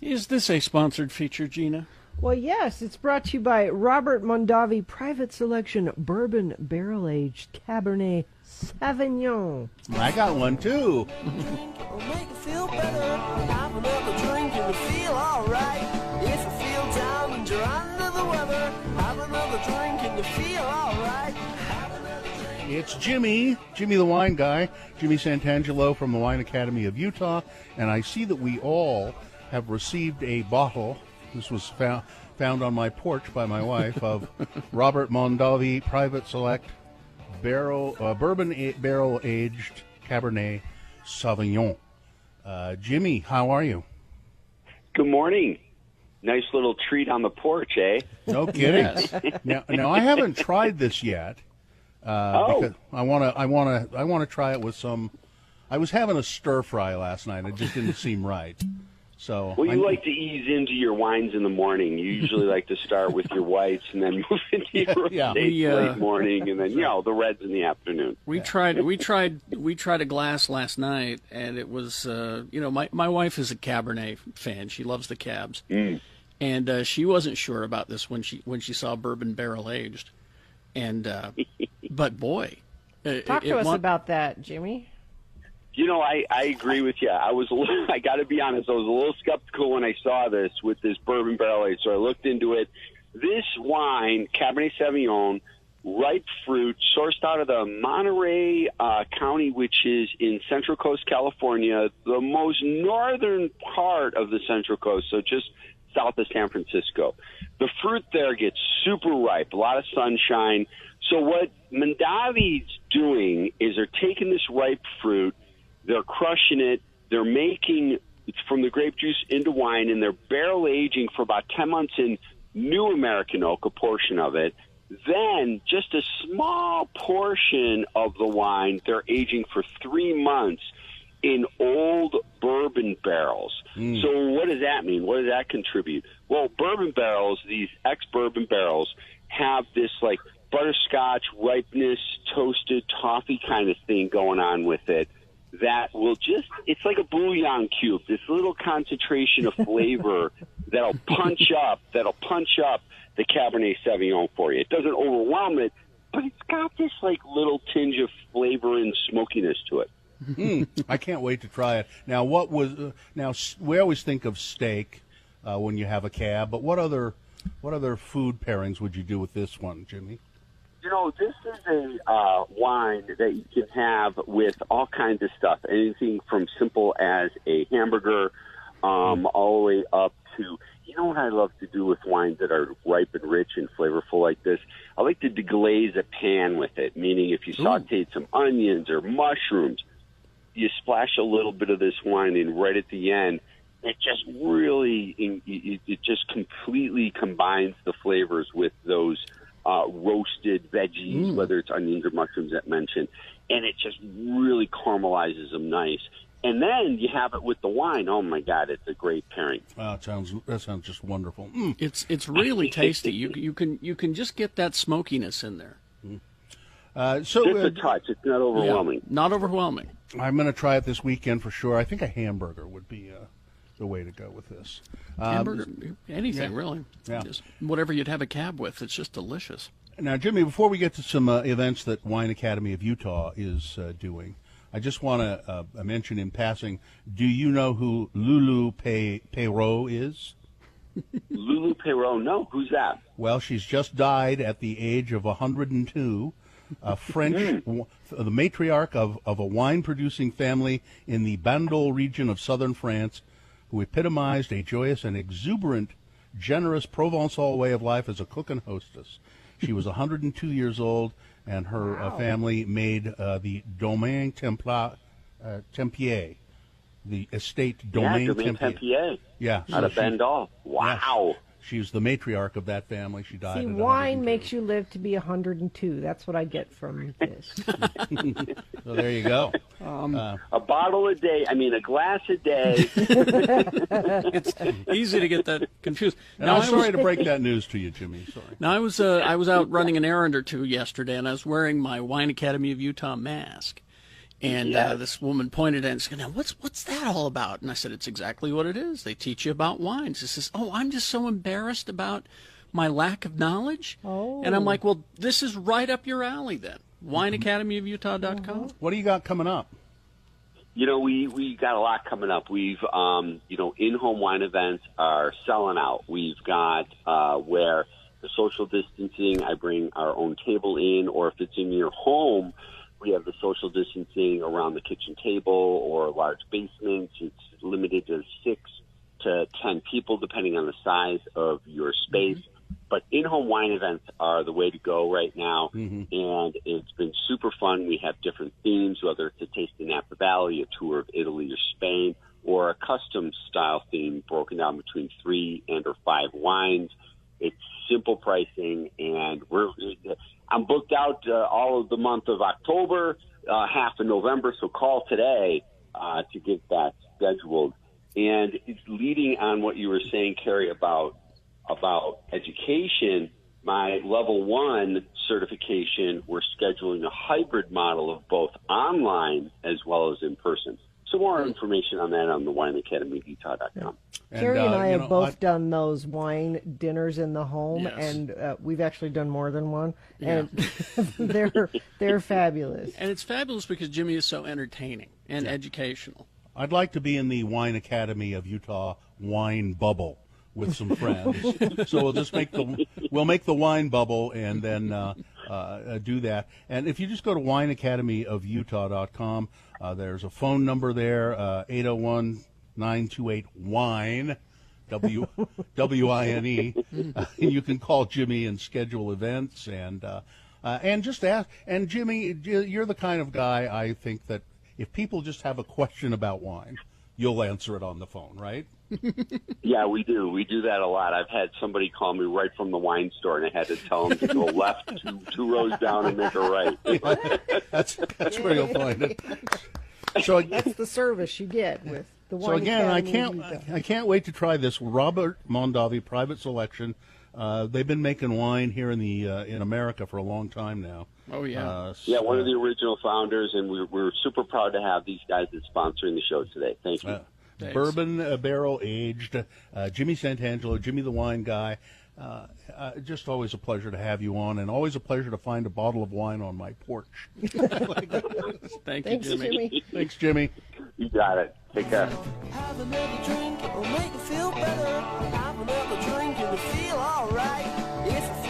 Is this a sponsored feature, Gina? Well, yes, it's brought to you by Robert Mondavi Private Selection Bourbon Barrel Aged Cabernet Sauvignon. I got one too. Make you feel better. Have another drink and you feel alright. If you feel down and you're under the weather, have another drink and you feel alright. It's Jimmy the wine guy, Jimmy Santangelo from the Wine Academy of Utah, and I see that we all have received a bottle. This was found on my porch by my wife of Robert Mondavi Private Select Bourbon Barrel Aged Cabernet Sauvignon. Jimmy, how are you? Good morning. Nice little treat on the porch, eh? No kidding. Now I haven't tried this yet. Because I want to try it with some. I was having a stir fry last night. It just didn't seem right. So well, you like to ease into your wines in the morning. You usually like to start with your whites and then move into your late morning, and then the reds in the afternoon. We tried a glass last night, and it was my wife is a Cabernet fan. She loves the cabs, and she wasn't sure about this when she saw bourbon barrel aged, and but boy, talk to us about that, Jimmy. I agree with you. I got to be honest, I was a little skeptical when I saw this with this bourbon barrel age, so I looked into it. This wine, Cabernet Sauvignon, ripe fruit, sourced out of the Monterey County, which is in Central Coast, California, the most northern part of the Central Coast, so just south of San Francisco. The fruit there gets super ripe, a lot of sunshine. So what Mondavi's doing is they're taking this ripe fruit, they're crushing it. They're making from the grape juice into wine, and they're barrel aging for about 10 months in new American oak, a portion of it. Then just a small portion of the wine, they're aging for 3 months in old bourbon barrels. So what does that mean? What does that contribute? Well, bourbon barrels, these ex-bourbon barrels, have this like butterscotch, ripeness, toasted toffee kind of thing going on with it. That will it's like a bouillon cube, this little concentration of flavor that'll punch up the Cabernet Sauvignon for you. It doesn't overwhelm it, but it's got this like little tinge of flavor and smokiness to it. I can't wait to try it. Now, now we always think of steak when you have a cab, but what other food pairings would you do with this one, Jimmy? This is a wine that you can have with all kinds of stuff, anything from simple as a hamburger all the way up to, what I love to do with wines that are ripe and rich and flavorful like this? I like to deglaze a pan with it, meaning if you sauteed some onions or mushrooms, you splash a little bit of this wine in right at the end. It just really, it just completely combines the flavors with those roasted veggies, whether it's onions or mushrooms that mentioned, and it just really caramelizes them nice. And then you have it with the wine. Oh my God, it's a great pairing. That sounds just wonderful. It's really tasty. You can just get that smokiness in there. Just a touch. It's not overwhelming. Yeah, not overwhelming. I'm going to try it this weekend for sure. I think a hamburger would be the way to go with this. Hamburger, anything really. Yeah. Just whatever you'd have a cab with, it's just delicious. Now, Jimmy, before we get to some events that Wine Academy of Utah is doing, I just want to mention in passing, do you know who Lulu Perrault is? Lulu Perrault? No. Who's that? Well, she's just died at the age of 102. French, the matriarch of a wine-producing family in the Bandol region of southern France, who epitomized a joyous and exuberant, generous Provençal way of life as a cook and hostess. She was 102 years old, and her family made the Domaine Tempier, the estate Domaine Tempier. Yeah, out of Bandol. Wow. Yes. She's the matriarch of that family. She died. See, wine makes you live to be 102. That's what I get from this. So there you go. A bottle a day. I mean, a glass a day. It's easy to get that confused. And I'm sorry to break that news to you, Jimmy. Sorry. Now, I was out running an errand or two yesterday, and I was wearing my Wine Academy of Utah mask. And this woman pointed at it and said, "Now, what's that all about?" And I said, "It's exactly what it is. They teach you about wines." She says, "Oh, I'm just so embarrassed about my lack of knowledge." Oh. And I'm like, "Well, this is right up your alley then. WineAcademyofUtah.com." What do you got coming up? We got a lot coming up. We've, in-home wine events are selling out. We've got where the social distancing, I bring our own table in, or if it's in your home, we have the social distancing around the kitchen table or large basements. It's limited to 6 to 10 people, depending on the size of your space. But in-home wine events are the way to go right now, and it's been super fun. We have different themes, whether it's a taste in Napa Valley, a tour of Italy or Spain, or a custom-style theme broken down between 3 and or 5 wines. It's simple pricing, and I'm booked out all of the month of October, half of November, so call today to get that scheduled. And it's leading on what you were saying, Carrie, about education. My level 1 certification, we're scheduling a hybrid model of both online as well as in person. So more information on that on the WineAcademyofUtah.com. Carrie and I have both done those wine dinners in the home, Yes. and we've actually done more than one, Yeah. and they're fabulous. And it's fabulous because Jimmy is so entertaining and educational. I'd like to be in the Wine Academy of Utah wine bubble with some friends. So we'll make the wine bubble and then do that. And if you just go to WineAcademyofUtah.com, there's a phone number there, 801-928-WINE, W-I-N-E. You can call Jimmy and schedule events and just ask. And Jimmy, you're the kind of guy I think that if people just have a question about wine, you'll answer it on the phone, right? Yeah, we do. We do that a lot. I've had somebody call me right from the wine store, and I had to tell them to go left two rows down and make a right. That's where you'll find it. So That's the service you get with the wine. So again, Academy of Utah. I can't wait to try this Robert Mondavi private selection. They've been making wine here in America for a long time now. Oh, yeah. Yeah, one of the original founders, and we're super proud to have these guys that's sponsoring the show today. Thank you. Thanks. Bourbon barrel aged, Jimmy Santangelo, Jimmy the Wine Guy. Just always a pleasure to have you on, and always a pleasure to find a bottle of wine on my porch. Thank you, Thanks, Jimmy. Thanks, Jimmy. You got it. Take care. Have another drink, it'll make you feel better. Have another drink and you feel alright. If you